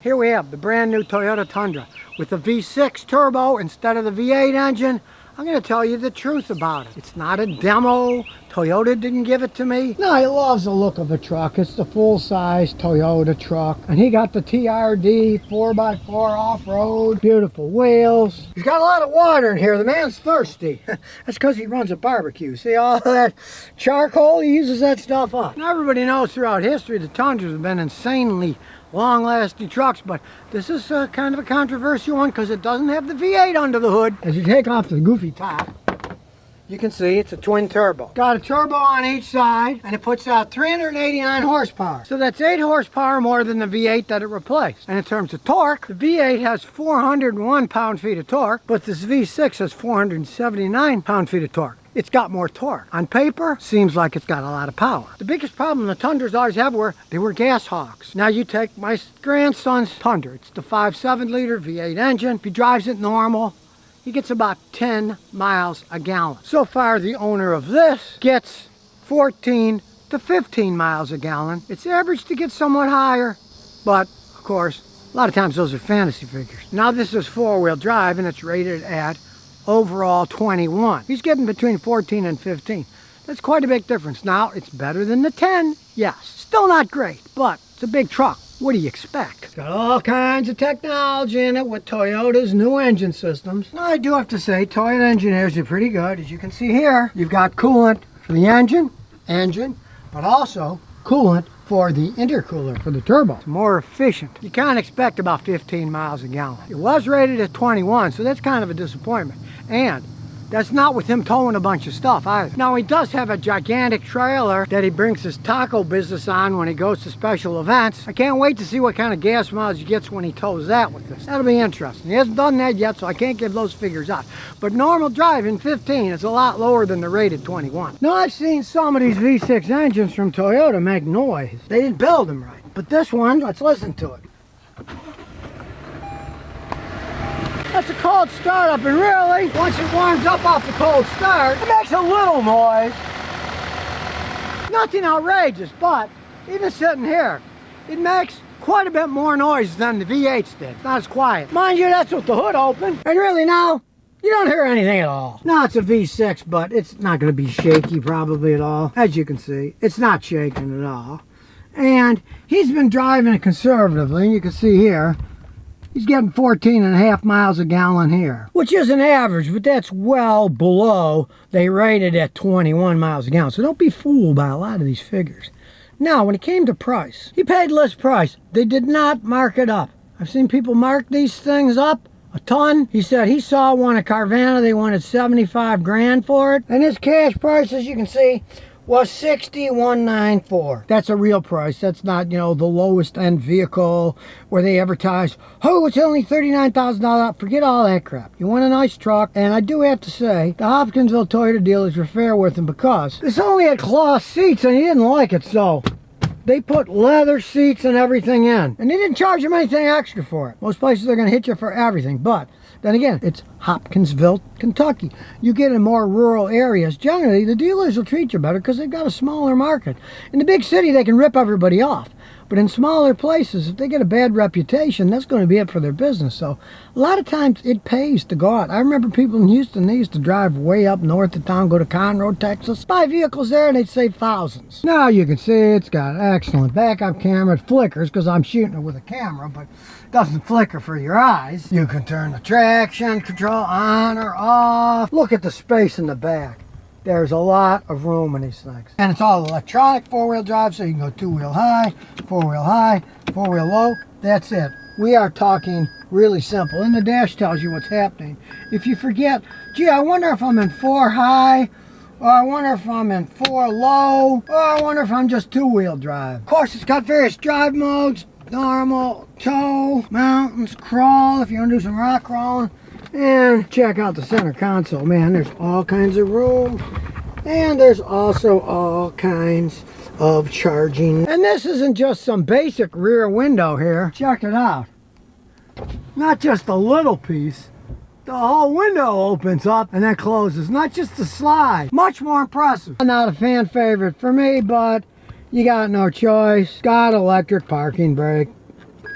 Here we have the brand new Toyota Tundra with the V6 turbo instead of the V8 engine. I'm going to tell you the truth about it. It's not a demo. Toyota didn't give it to me. No, he loves the look of the truck. It's the full-size Toyota truck. And he got the TRD 4x4 off-road. Beautiful wheels. He's got a lot of water in here. The man's thirsty. That's because he runs a barbecue. See all that charcoal? He uses that stuff up. Now, everybody knows throughout history the Tundras have been insanely long-lasting trucks, but this is kind of a controversial one because it doesn't have the V8 under the hood. As you take off the goofy top, you can see it's a twin turbo. Got a turbo on each side, and it puts out 389 horsepower. So that's 8 horsepower more than the V8 that it replaced. And in terms of torque, the V8 has 401 pound-feet of torque, but this V6 has 479 pound-feet of torque. It's got more torque. On paper, seems like it's got a lot of power. The biggest problem the Tundras always have were they were gas hogs. Now you take my grandson's Tundra. It's the 5.7 liter V8 engine. If he drives it normal, he gets about 10 miles a gallon. So far, the owner of this gets 14 to 15 miles a gallon. It's average to get somewhat higher, but of course, a lot of times those are fantasy figures. Now this is four-wheel drive and it's rated at overall 21. He's getting between 14 and 15. That's quite a big difference. Now, it's better than the 10, yes. Still not great, but it's a big truck. What do you expect? It's got all kinds of technology in it with Toyota's new engine systems. Now, I do have to say, Toyota engineers are pretty good. As you can see here, you've got coolant for the engine, but also coolant for the intercooler for the turbo. It's more efficient. You can't expect about 15 miles a gallon. It was rated at 21, so that's kind of a disappointment. And that's not with him towing a bunch of stuff either. Now, he does have a gigantic trailer that he brings his taco business on when he goes to special events. I can't wait to see what kind of gas mileage he gets when he tows that with this. That'll be interesting. He hasn't done that yet, so I can't give those figures out. But normal driving 15 is a lot lower than the rated 21. Now, I've seen some of these V6 engines from Toyota make noise. They didn't build them right. But this one, let's listen to it. That's a cold start up, and really, once it warms up off the cold start, it makes a little noise. Nothing outrageous, but even sitting here, it makes quite a bit more noise than the V8s did. It's not as quiet. Mind you, that's with the hood open, and really now, you don't hear anything at all. Now it's a V6, but it's not going to be shaky probably at all. As you can see, it's not shaking at all. And he's been driving it conservatively, and you can see here, he's getting 14.5 miles a gallon here, which isn't average, but that's well below they rated at 21 miles a gallon. So don't be fooled by a lot of these figures. Now, when it came to price, he paid list price. They did not mark it up. I've seen people mark these things up a ton. He said he saw one at Carvana. They wanted 75 grand for it. And his cash price, as you can see, was $61,994. That's a real price. That's not, you know, the lowest end vehicle where they advertise, oh, it's only $39,000. Forget all that crap. You want a nice truck. And I do have to say, the Hopkinsville Toyota dealers were fair with him because this only had cloth seats and he didn't like it, so they put leather seats and everything in. And they didn't charge him anything extra for it. Most places are going to hit you for everything, but then again, it's Hopkinsville, Kentucky. You get in more rural areas, generally the dealers will treat you better because they've got a smaller market. In the big city, they can rip everybody off. But in smaller places, if they get a bad reputation, that's going to be it for their business. So a lot of times it pays to go out. I remember people in Houston, they used to drive way up north of town, go to Conroe, Texas, buy vehicles there, and they'd save thousands. Now you can see it's got excellent backup camera. It flickers because I'm shooting it with a camera, but it doesn't flicker for your eyes. You can turn the traction control on or off. Look at the space in the back. There's a lot of room in these things. And it's all electronic four-wheel drive, so you can go two-wheel high, four-wheel low. That's it. We are talking really simple. And the dash tells you what's happening. If you forget, gee, I wonder if I'm in 4 high, or I wonder if I'm in 4 low, or I wonder if I'm just two-wheel drive. Of course, it's got various drive modes, normal, tow, mountains, crawl, if you want to do some rock crawling. And check out the center console. Man, there's all kinds of room. And there's also all kinds of charging. And this isn't just some basic rear window here. Check it out. Not just a little piece. The whole window opens up and then closes. Not just the slide. Much more impressive. Not a fan favorite for me, but you got no choice. Got electric parking brake.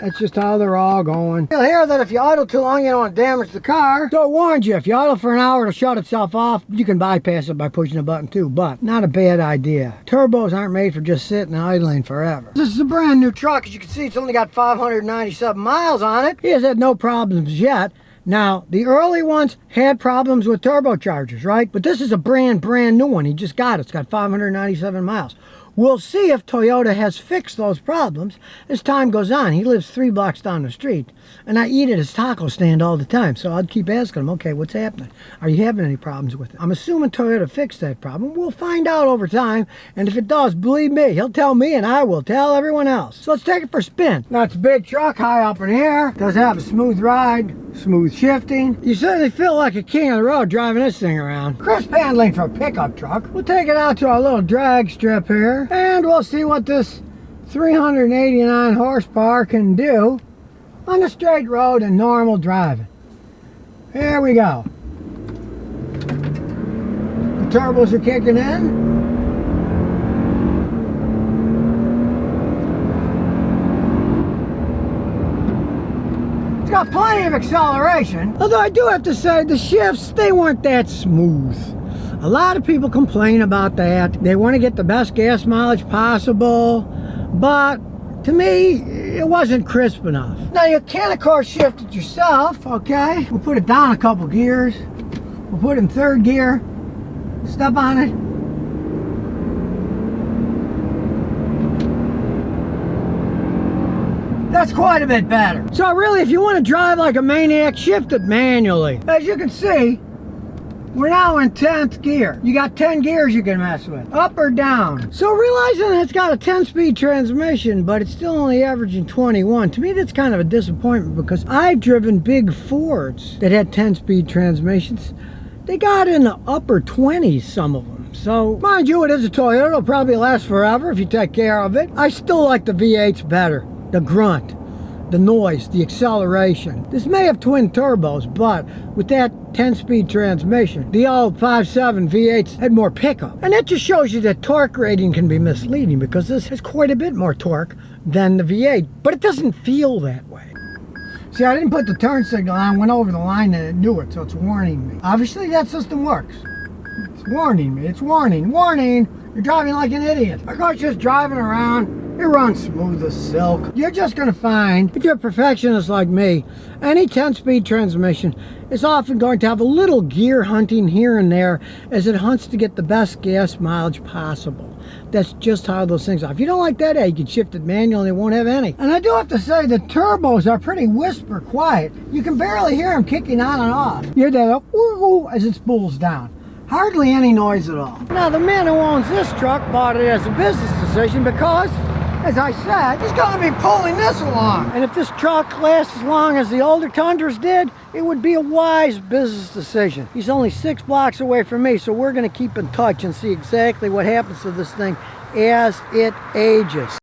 That's just how they're all going. You'll hear that if you idle too long, you don't want to damage the car. So it warns you, if you idle for an hour, it'll shut itself off. You can bypass it by pushing a button too, but not a bad idea. Turbos aren't made for just sitting and idling forever. This is a brand new truck. As you can see, it's only got 597 miles on it. He has had no problems yet. Now, the early ones had problems with turbochargers, right? But this is a brand new one. He just got it. It's got 597 miles. We'll see if Toyota has fixed those problems as time goes on. He lives 3 blocks down the street, and I eat at his taco stand all the time. So I'd keep asking him, okay, what's happening? Are you having any problems with it? I'm assuming Toyota fixed that problem. We'll find out over time, and if it does, believe me, he'll tell me, and I will tell everyone else. So let's take it for a spin. Now, it's a big truck, high up in the air. Does have a smooth ride, smooth shifting. You certainly feel like a king on the road driving this thing around. Crisp handling for a pickup truck. We'll take it out to our little drag strip here. And we'll see what this 389 horsepower can do on a straight road and normal driving. Here we go. The turbos are kicking in. It's got plenty of acceleration. Although I do have to say the shifts, they weren't that smooth. A lot of people complain about that. They want to get the best gas mileage possible, but to me, it wasn't crisp enough. Now you can of course shift it yourself, okay? We'll put it down a couple gears. We'll put it in 3rd gear. Step on it. That's quite a bit better. So really, if you want to drive like a maniac, shift it manually. As you can see, we're now in 10th gear. You got 10 gears you can mess with, up or down. So realizing that it's got a 10-speed transmission, but it's still only averaging 21, to me that's kind of a disappointment because I've driven big Fords that had 10-speed transmissions. They got in the upper 20s, some of them. So, mind you, it is a Toyota. It'll probably last forever if you take care of it. I still like the V8s better. The grunt, the noise, the acceleration. This may have twin turbos, but with that 10-speed transmission, the old 5.7 V8s had more pickup. And that just shows you that torque rating can be misleading because this has quite a bit more torque than the V8, but it doesn't feel that way. See, I didn't put the turn signal on, went over the line and it knew it, so it's warning me. Obviously that system works. It's warning me, it's warning, you're driving like an idiot. Of course, just driving around, it runs smooth as silk. You're just gonna find, if you're a perfectionist like me, any 10-speed transmission is often going to have a little gear hunting here and there as it hunts to get the best gas mileage possible. That's just how those things are. If you don't like that, you can shift it manually, it won't have any. And I do have to say, the turbos are pretty whisper quiet. You can barely hear them kicking on and off. You hear that woo as it spools down. Hardly any noise at all. Now, the man who owns this truck bought it as a business decision because, as I said, he's going to be pulling this along. And if this truck lasts as long as the older Tundras did, it would be a wise business decision. He's only 6 blocks away from me, so we're going to keep in touch and see exactly what happens to this thing as it ages.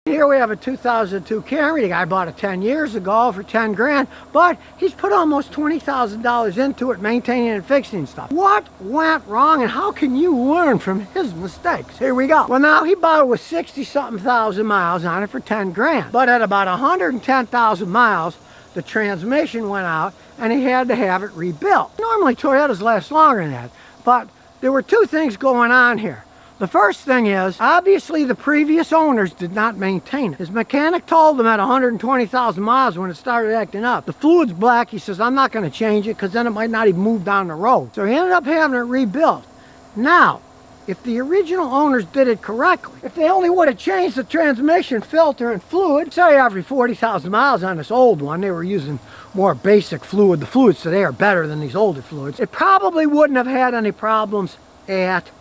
Here we have a 2002 Camry. The guy bought it 10 years ago for 10 grand, but he's put almost $20,000 into it, maintaining and fixing stuff. What went wrong and how can you learn from his mistakes? Here we go. Well, now he bought it with 60-something thousand miles on it for 10 grand, but at about 110,000 miles, the transmission went out and he had to have it rebuilt. Normally Toyotas last longer than that, but there were 2 things going on here. The first thing is, obviously the previous owners did not maintain it. His mechanic told him at 120,000 miles when it started acting up, the fluid's black. He says, I'm not going to change it because then it might not even move down the road. So he ended up having it rebuilt. Now, if the original owners did it correctly, if they only would have changed the transmission filter and fluid, say every 40,000 miles on this old one, they were using more basic fluid. The fluids today are better than these older fluids. It probably wouldn't have had any problems at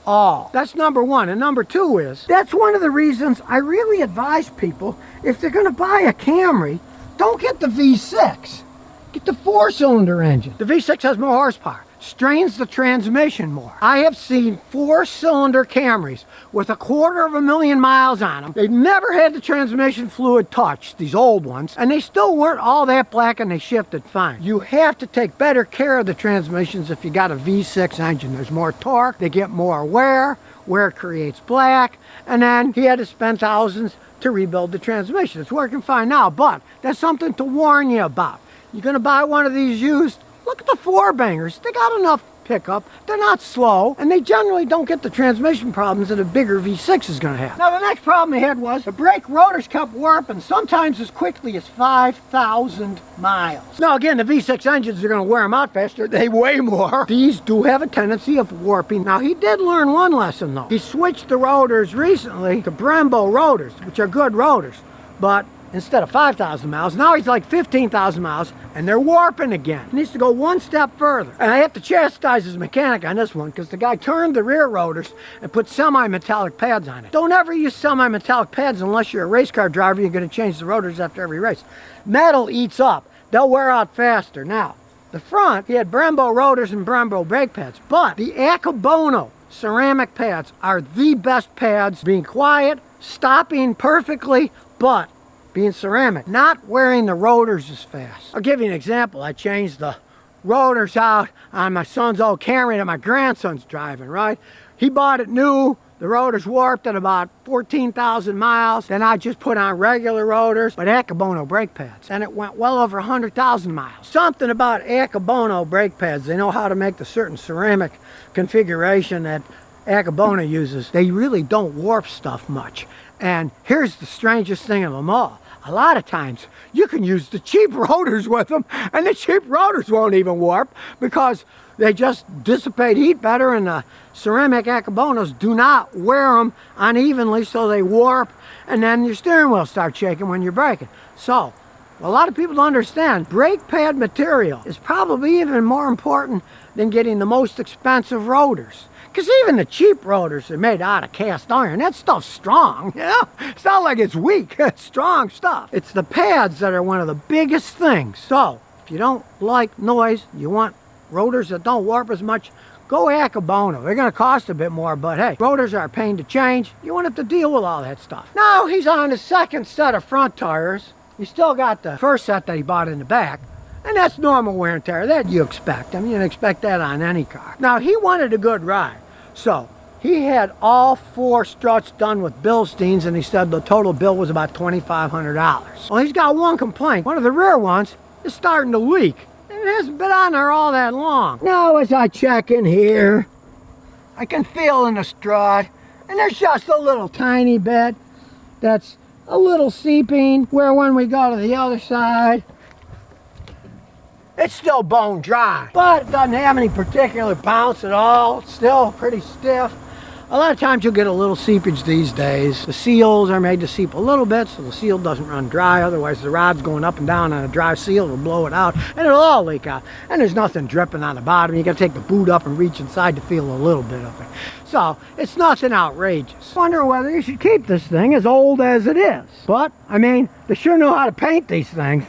all. That's number one. And number 2 is, that's one of the reasons I really advise people, if they're going to buy a Camry, don't get the V6. Get the 4-cylinder engine. The V6 has more horsepower, strains the transmission more. I have seen 4-cylinder Camrys with 250,000 miles on them. They've never had the transmission fluid touched, these old ones, and they still weren't all that black and they shifted fine. You have to take better care of the transmissions if you got a V6 engine. There's more torque, they get more wear creates black, and then he had to spend thousands to rebuild the transmission. It's working fine now, but that's something to warn you about. You're going to buy one of these used, look at the four bangers. They got enough pickup, they're not slow, and they generally don't get the transmission problems that a bigger V6 is going to have. Now the next problem I had was the brake rotors kept warping, sometimes as quickly as 5,000 miles. Now again, the V6 engines are going to wear them out faster, they weigh more. These do have a tendency of warping. Now he did learn one lesson though. He switched the rotors recently to Brembo rotors, which are good rotors, but instead of 5,000 miles, now he's like 15,000 miles, and they're warping again. He needs to go one step further. And I have to chastise his mechanic on this one, because the guy turned the rear rotors and put semi-metallic pads on it. Don't ever use semi-metallic pads unless you're a race car driver. You're going to change the rotors after every race. Metal eats up. They'll wear out faster. Now, the front, he had Brembo rotors and Brembo brake pads, but the Accabono ceramic pads are the best pads, being quiet, stopping perfectly, but being ceramic, not wearing the rotors as fast. I'll give you an example. I changed the rotors out on my son's old Camry that my grandson's driving, right? He bought it new. The rotors warped at about 14,000 miles. Then I just put on regular rotors, but Accabono brake pads. And it went well over 100,000 miles. Something about Accabono brake pads. They know how to make the certain ceramic configuration that Accabono uses. They really don't warp stuff much. And here's the strangest thing of them all. A lot of times you can use the cheap rotors with them, and the cheap rotors won't even warp because they just dissipate heat better, and the ceramic Accabonos do not wear them unevenly, so they warp, and then your steering wheel starts shaking when you're braking. So a lot of people don't understand brake pad material is probably even more important than getting the most expensive rotors. Because even the cheap rotors are made out of cast iron. That stuff's strong, you know? It's not like it's weak. It's strong stuff. It's the pads that are one of the biggest things. So, if you don't like noise, you want rotors that don't warp as much, go Accabono. They're going to cost a bit more, but hey, rotors are a pain to change. You won't have to deal with all that stuff. Now, he's on his second set of front tires. He still got the first set that he bought in the back. And that's normal wear and tear, that you expect. I mean, you'd expect that on any car. Now, he wanted a good ride, so he had all four struts done with Bilsteins, and he said the total bill was about $2,500. Well, he's got one complaint. One of the rear ones is starting to leak, and it hasn't been on there all that long. Now, as I check in here, I can feel in the strut, and there's just a little tiny bit that's a little seeping, where when we go to the other side, it's still bone dry, but it doesn't have any particular bounce at all. It's still pretty stiff. A lot of times you'll get a little seepage these days. The seals are made to seep a little bit so the seal doesn't run dry. Otherwise the rod's going up and down on a dry seal will blow it out and it'll all leak out. And there's nothing dripping on the bottom. You gotta take the boot up and reach inside to feel a little bit of it. So it's nothing outrageous. Wonder whether you should keep this thing as old as it is. But I mean, they sure know how to paint these things.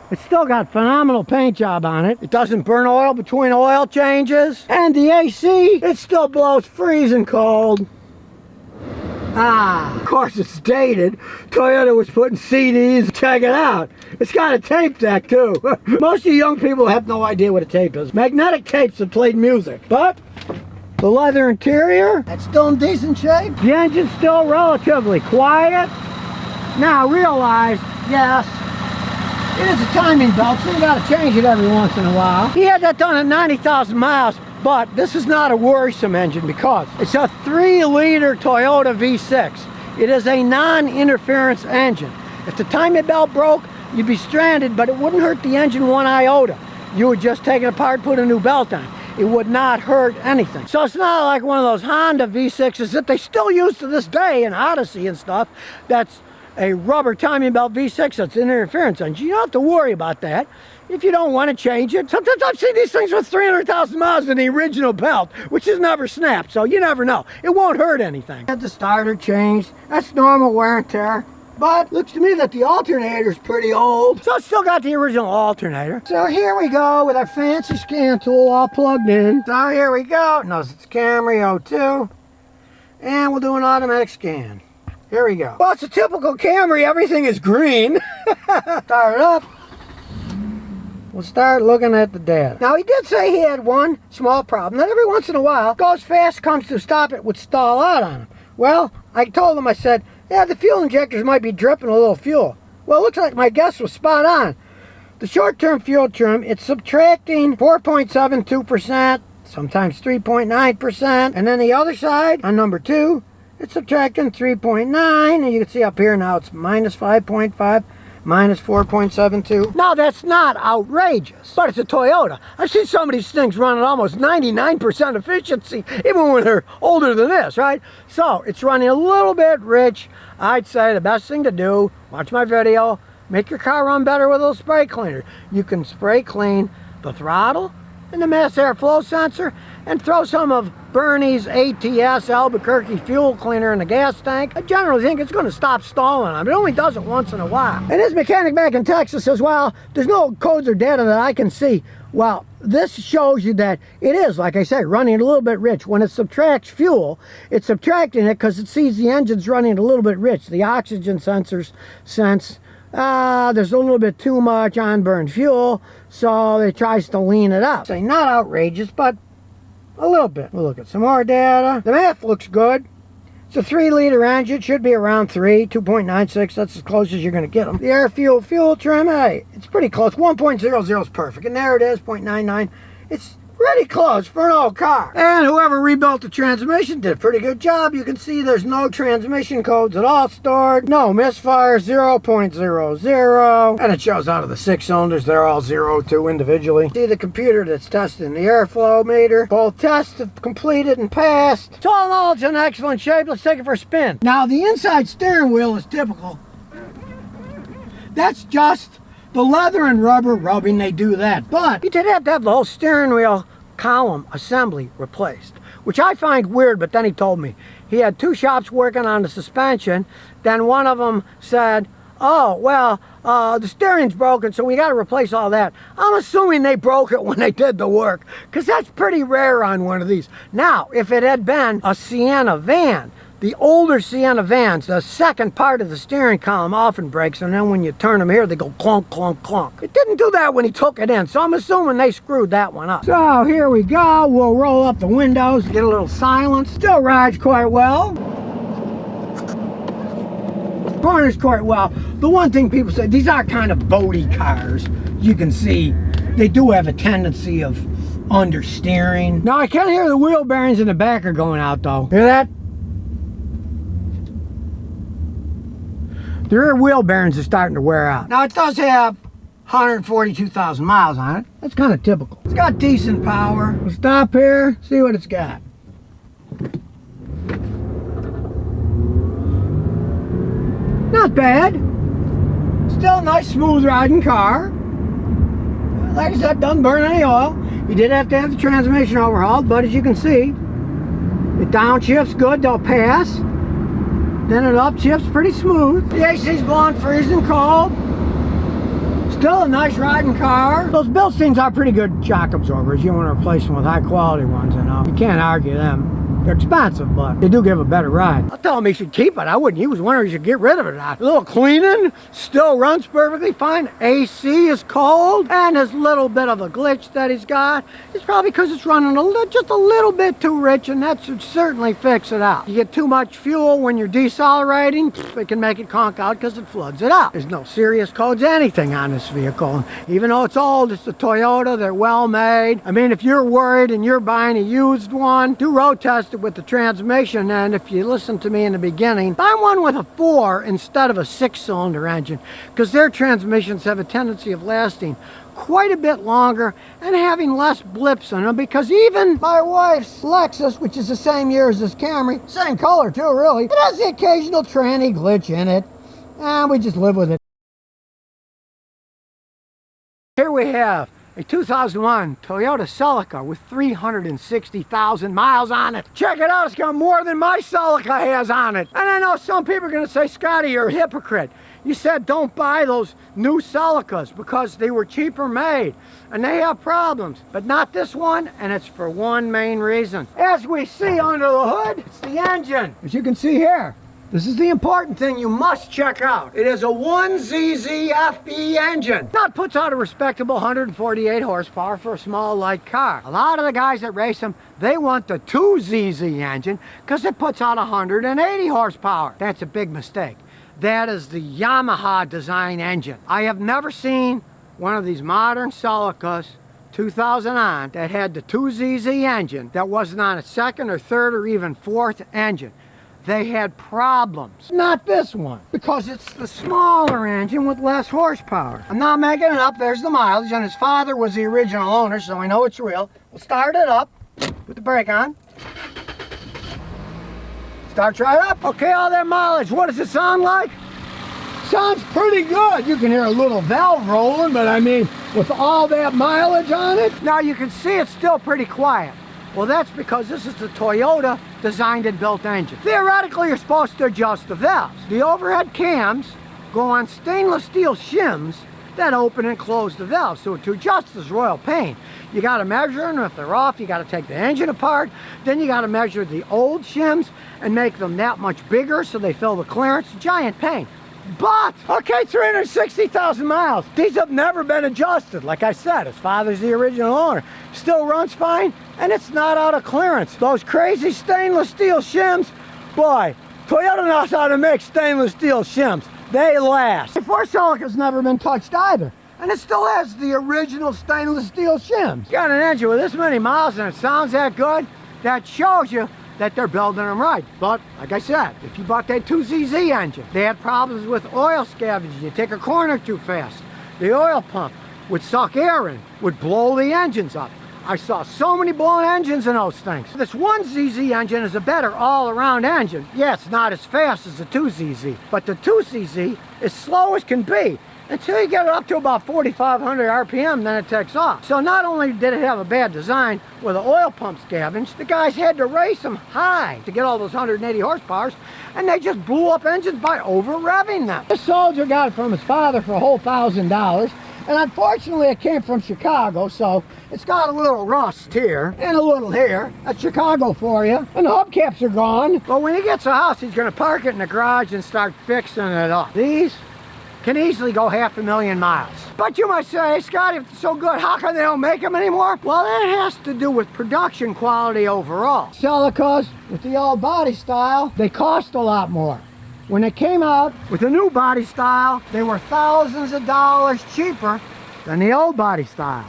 It's still got phenomenal paint job on it. It doesn't burn oil between oil changes. And the AC, it still blows freezing cold. Of course it's dated. Toyota was putting CDs. Check it out. It's got a tape deck too. Most of you young people have no idea what a tape is. Magnetic tapes that played music. But the leather interior, that's still in decent shape. The engine's still relatively quiet. Now realize, yes, it is a timing belt, so you got to change it every once in a while. He had that done at 90,000 miles, but this is not a worrisome engine because it's a 3-liter Toyota V6. It is a non-interference engine. If the timing belt broke, you'd be stranded, but it wouldn't hurt the engine one iota. You would just take it apart, put a new belt on. It would not hurt anything. So it's not like one of those Honda V6s that they still use to this day in Odyssey and stuff. That's a rubber timing belt V6 that's an interference engine. You don't have to worry about that if you don't want to change it. Sometimes I've seen these things with 300,000 miles in the original belt, which has never snapped, so you never know. It won't hurt anything. Had the starter changed. That's normal wear and tear. But looks to me that the alternator's pretty old. So it's still got the original alternator. So here we go with our fancy scan tool all plugged in. So here we go. Notice it's Camry 02. And we'll do an automatic scan. Here we go. Well, it's a typical Camry. Everything is green. Start it up. We'll start looking at the data. Now, he did say he had one small problem. That every once in a while, goes fast, comes to a stop, it would stall out on him. Well, I told him, I said, Yeah, the fuel injectors might be dripping a little fuel. Well, it looks like my guess was spot on. The short-term fuel trim, it's subtracting 4.72%, sometimes 3.9%. And then the other side, on number 2, it's subtracting 3.9. And you can see up here now it's minus 5.5, minus 4.72. Now, that's not outrageous, but it's a Toyota. I've seen some of these things running almost 99% efficiency, even when they're older than this, right? So, it's running a little bit rich. I'd say the best thing to do, watch my video, make your car run better with a little spray cleaner. You can spray clean the throttle and the mass airflow sensor and throw some of Bernie's ATS Albuquerque fuel cleaner in the gas tank. I generally think it's going to stop stalling on. It only does it once in a while. And this mechanic back in Texas says, well, there's no codes or data that I can see. Well, this shows you that it is, like I say, running a little bit rich. When it subtracts fuel, it's subtracting it because it sees the engine's running a little bit rich. The oxygen sensors sense there's a little bit too much on-burn fuel, so it tries to lean it up. Say not outrageous, but a little bit. We'll look at some more data. The math looks good. It's a 3-liter engine. It should be around 3, 2.96. That's as close as you're going to get them. The air fuel trim, hey, it's pretty close. 1.00 is perfect. And there it is, 0.99. It's pretty close for an old car. And whoever rebuilt the transmission did a pretty good job. You can see there's no transmission codes at all stored. No misfire, 0.00. And it shows out of the 6 cylinders, they're all 0, 2 individually. See the computer that's testing the airflow meter. Both tests have completed and passed. So all in all, it's in excellent shape. Let's take it for a spin. Now, the inside steering wheel is typical. That's just the leather and rubber rubbing, they do that. But you did have to have the whole steering wheel column assembly replaced, which I find weird, but then he told me he had 2 shops working on the suspension. Then one of them said, oh, well, the steering's broken, so we got to replace all that. I'm assuming they broke it when they did the work, because that's pretty rare on one of these. Now, if it had been a Sienna van, the older Sienna vans, the second part of the steering column often breaks, and then when you turn them here, they go clunk, clunk, clunk. It didn't do that when he took it in, so I'm assuming they screwed that one up. So here we go. We'll roll up the windows, get a little silence. Still rides quite well. Corners quite well. The one thing people say, these are kind of boaty cars. You can see they do have a tendency of understeering. Now I can hear the wheel bearings in the back are going out though. Hear that? The rear wheel bearings are starting to wear out. Now it does have 142,000 miles on it. That's kind of typical. It's got decent power. We'll stop here, see what it's got. Not bad. Still a nice smooth riding car. Like I said, doesn't burn any oil. You did have to have the transmission overhauled, but as you can see, the downshift's good, they'll pass. Then it upshifts pretty smooth. The AC's blowing freezing cold. Still a nice riding car. Those Bilsteins are pretty good shock absorbers. You want to replace them with high quality ones, you know. You can't argue them. They're expensive, but they do give a better ride. I'll tell him he should keep it. I wouldn't. He was wondering he should get rid of it. A little cleaning, still runs perfectly fine. AC is cold, and his little bit of a glitch that he's got is probably because it's running just a little bit too rich, and that should certainly fix it out. You get too much fuel when you're decelerating, it can make it conk out because it floods it out. There's no serious codes, anything on this vehicle. Even though it's old, it's a Toyota, they're well made. I mean, if you're worried and you're buying a used one, do road test it with the transmission, and if you listen to me in the beginning, buy one with a 4 instead of a 6-cylinder engine, because their transmissions have a tendency of lasting quite a bit longer and having less blips in them, because even my wife's Lexus, which is the same year as this Camry, same color too really, it has the occasional tranny glitch in it, and we just live with it. Here we have a 2001 Toyota Celica with 360,000 miles on it. Check it out, it's got more than my Celica has on it. And I know some people are gonna say, Scotty, you're a hypocrite. You said don't buy those new Celicas because they were cheaper made and they have problems, but not this one, and it's for one main reason. As we see under the hood, it's the engine. As you can see here, This is the important thing you must check out. It is a 1ZZFE engine. Now it puts out a respectable 148 horsepower for a small light car. A lot of the guys that race them, they want the 2ZZ engine because it puts out 180 horsepower. That's a big mistake. That is the Yamaha design engine. I have never seen one of these modern Celicas 2000 on that had the 2ZZ engine that wasn't on a second or third or even fourth engine. They had problems. Not this one, because it's the smaller engine with less horsepower. I'm not making it up. There's the mileage, and his father was the original owner, so we know it's real. We'll start it up with the brake on. Starts right up. Okay, all that mileage. What does it sound like? Sounds pretty good. You can hear a little valve rolling, but I mean, with all that mileage on it, now you can see it's still pretty quiet. Well, that's because this is the Toyota designed and built engine. Theoretically, you're supposed to adjust the valves. The overhead cams go on stainless steel shims that open and close the valves. So to adjust is royal pain. You got to measure them. If they're off, you got to take the engine apart. Then you got to measure the old shims and make them that much bigger so they fill the clearance. Giant pain. But, okay, 360,000 miles. These have never been adjusted. Like I said, his father's the original owner. Still runs fine, and it's not out of clearance. Those crazy stainless steel shims, boy, Toyota knows how to make stainless steel shims. They last. The Ford Celica's never been touched either, and it still has the original stainless steel shims. Got an engine with this many miles and it sounds that good, that shows you that they're building them right. But like I said, if you bought that 2ZZ engine, they had problems with oil scavenging. You take a corner too fast. The oil pump would suck air in, would blow the engines up. I saw so many blown engines in those things. This 1ZZ engine is a better all-around engine. Yeah, it's not as fast as the 2ZZ, but the 2ZZ is slow as can be. Until you get it up to about 4,500 RPM, then it takes off. So not only did it have a bad design with the oil pump scavenged, the guys had to race them high to get all those 180 horsepowers, and they just blew up engines by over-revving them. This soldier got it from his father for a whole $1,000, and unfortunately it came from Chicago, so it's got a little rust here and a little here. That's Chicago for you. And the hubcaps are gone. But when he gets a house, he's going to park it in the garage and start fixing it up. These can easily go 500,000 miles. But you might say, Scotty, if it's so good, how come they don't make them anymore? Well, that has to do with production quality overall. Celicas, with the old body style, they cost a lot more. When they came out with the new body style, they were thousands of dollars cheaper than the old body style.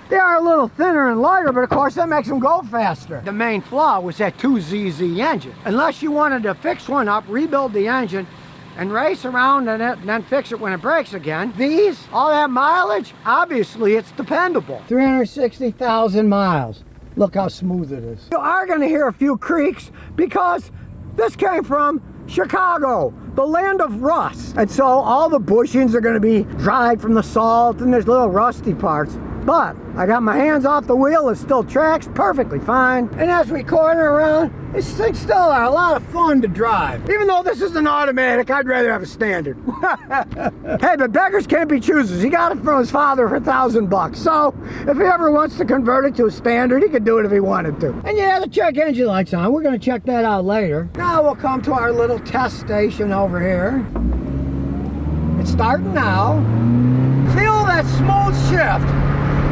They are a little thinner and lighter, but of course that makes them go faster. The main flaw was that 2ZZ engine. Unless you wanted to fix one up, rebuild the engine, and race around in it and then fix it when it breaks again. These, all that mileage, obviously it's dependable. 360,000 miles. Look how smooth it is. You are going to hear a few creaks because this came from Chicago, the land of rust. And so all the bushings are going to be dried from the salt and there's little rusty parts. But I got my hands off the wheel, it still tracks perfectly fine. And as we corner around, these things still are a lot of fun to drive. Even though this is an automatic, I'd rather have a standard. Hey, but beggars can't be choosers. He got it from his father for $1,000. So if he ever wants to convert it to a standard, he could do it if he wanted to. And yeah, the check engine light's on. We're gonna check that out later. Now we'll come to our little test station over here. It's starting now. Feel that smooth shift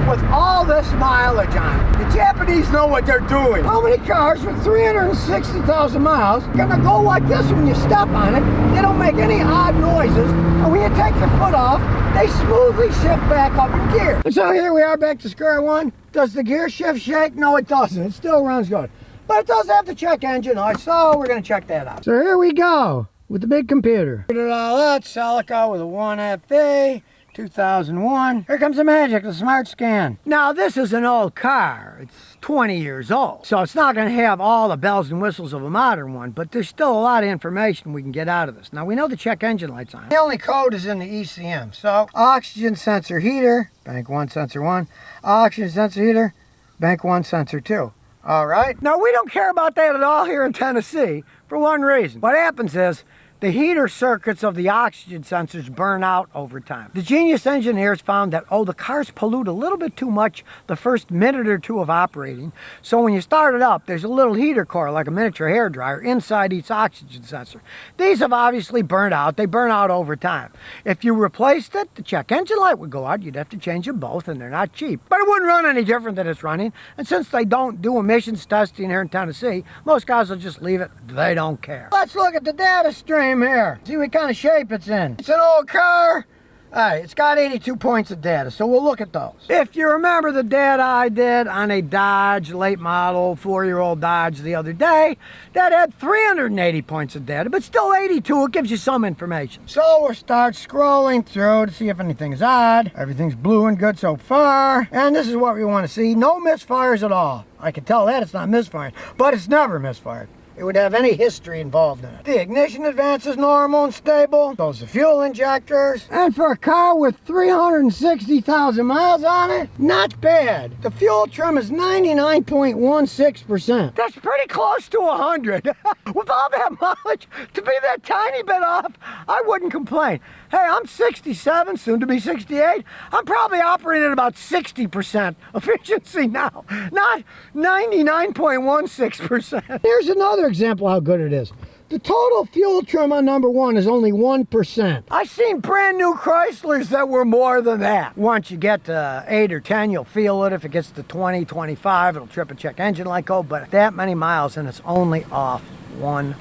with all this mileage on it. The Japanese know what they're doing. How many cars with 360,000 miles are gonna go like this when you step on it? They don't make any odd noises, and when you take your foot off, they smoothly shift back up in gear. And so here we are back to square one. Does the gear shift shake? No, it doesn't. It still runs good. But it does have the check engine light, so we're gonna check that out. So here we go with the big computer. Figured it all out. Celica with a 1FA. 2001. Here comes the magic, the smart scan. Now this is an old car. It's 20 years old. So it's not going to have all the bells and whistles of a modern one, but there's still a lot of information we can get out of this. Now we know the check engine light's on. The only code is in the ECM. So oxygen sensor heater, bank 1 sensor 1. Oxygen sensor heater, bank 1 sensor 2. All right. Now we don't care about that at all here in Tennessee for one reason. What happens is the heater circuits of the oxygen sensors burn out over time. The genius engineers found that, the cars pollute a little bit too much the first minute or two of operating, so when you start it up, there's a little heater core, like a miniature hairdryer, inside each oxygen sensor. These have obviously burned out. They burn out over time. If you replaced it, the check engine light would go out. You'd have to change them both, and they're not cheap. But it wouldn't run any different than it's running, and since they don't do emissions testing here in Tennessee, most guys will just leave it. They don't care. Let's look at the data stream here. See what kind of shape it's in. It's an old car. Alright, it's got 82 points of data, so we'll look at those. If you remember the data I did on a Dodge late model, 4-year-old Dodge the other day, that had 380 points of data, but still 82, it gives you some information. So we'll start scrolling through to see if anything is odd. Everything's blue and good so far, and this is what we want to see. No misfires at all. I can tell that it's not misfiring, but it's never misfired. It would have any history involved in it. The ignition advance is normal and stable. Those are fuel injectors. And for a car with 360,000 miles on it, not bad. The fuel trim is 99.16%. That's pretty close to 100. With all that mileage, to be that tiny bit off, I wouldn't complain. Hey, I'm 67, soon to be 68. I'm probably operating at about 60% efficiency now, not 99.16%. Here's another example how good it is. The total fuel trim on number 1 is only 1%. I've seen brand new Chryslers that were more than that. Once you get to 8 or 10, you'll feel it. If it gets to 20, 25, it'll trip a check engine light code, but that many miles and it's only off 1%.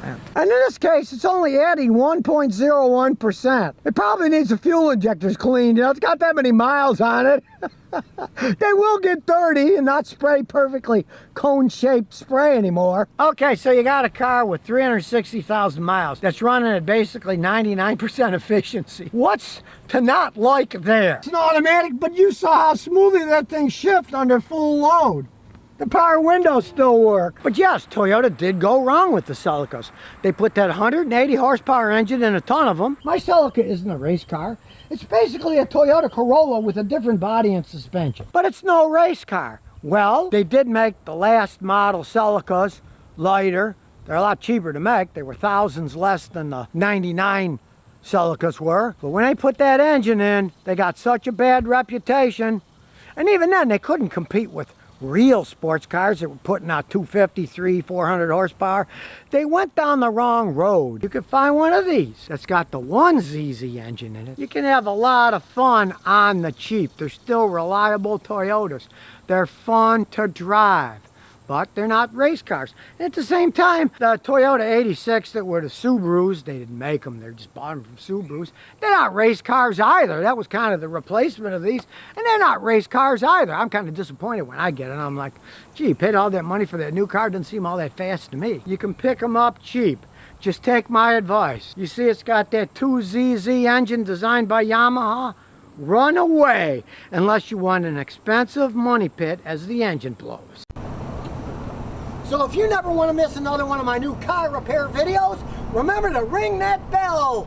And in this case, it's only adding 1.01%. It probably needs the fuel injectors cleaned. It's got that many miles on it. They will get dirty and not spray perfectly cone-shaped spray anymore. Okay, so you got a car with 360,000 miles that's running at basically 99% efficiency. What's to not like there? It's an automatic, but you saw how smoothly that thing shifts under full load. The power windows still work. But yes, Toyota did go wrong with the Celicas. They put that 180 horsepower engine in a ton of them. My Celica isn't a race car. It's basically a Toyota Corolla with a different body and suspension. But it's no race car. Well, they did make the last model Celicas lighter. They're a lot cheaper to make. They were thousands less than the 99 Celicas were. But when they put that engine in, they got such a bad reputation. And even then, they couldn't compete with real sports cars that were putting out 250, 300, 400 horsepower. They went down the wrong road. You could find one of these that's got the 1ZZ engine in it. You can have a lot of fun on the cheap. They're still reliable Toyotas. They're fun to drive, but they're not race cars. And at the same time, the Toyota 86 that were the Subarus, they didn't make them, they just bought them from Subarus. They're not race cars either. That was kind of the replacement of these, and they're not race cars either. I'm kind of disappointed when I get it. I'm like, gee, paid all that money for that new car, doesn't seem all that fast to me. You can pick them up cheap. Just take my advice. You see it's got that 2ZZ engine designed by Yamaha? Run away, unless you want an expensive money pit as the engine blows. So if you never want to miss another one of my new car repair videos, remember to ring that bell.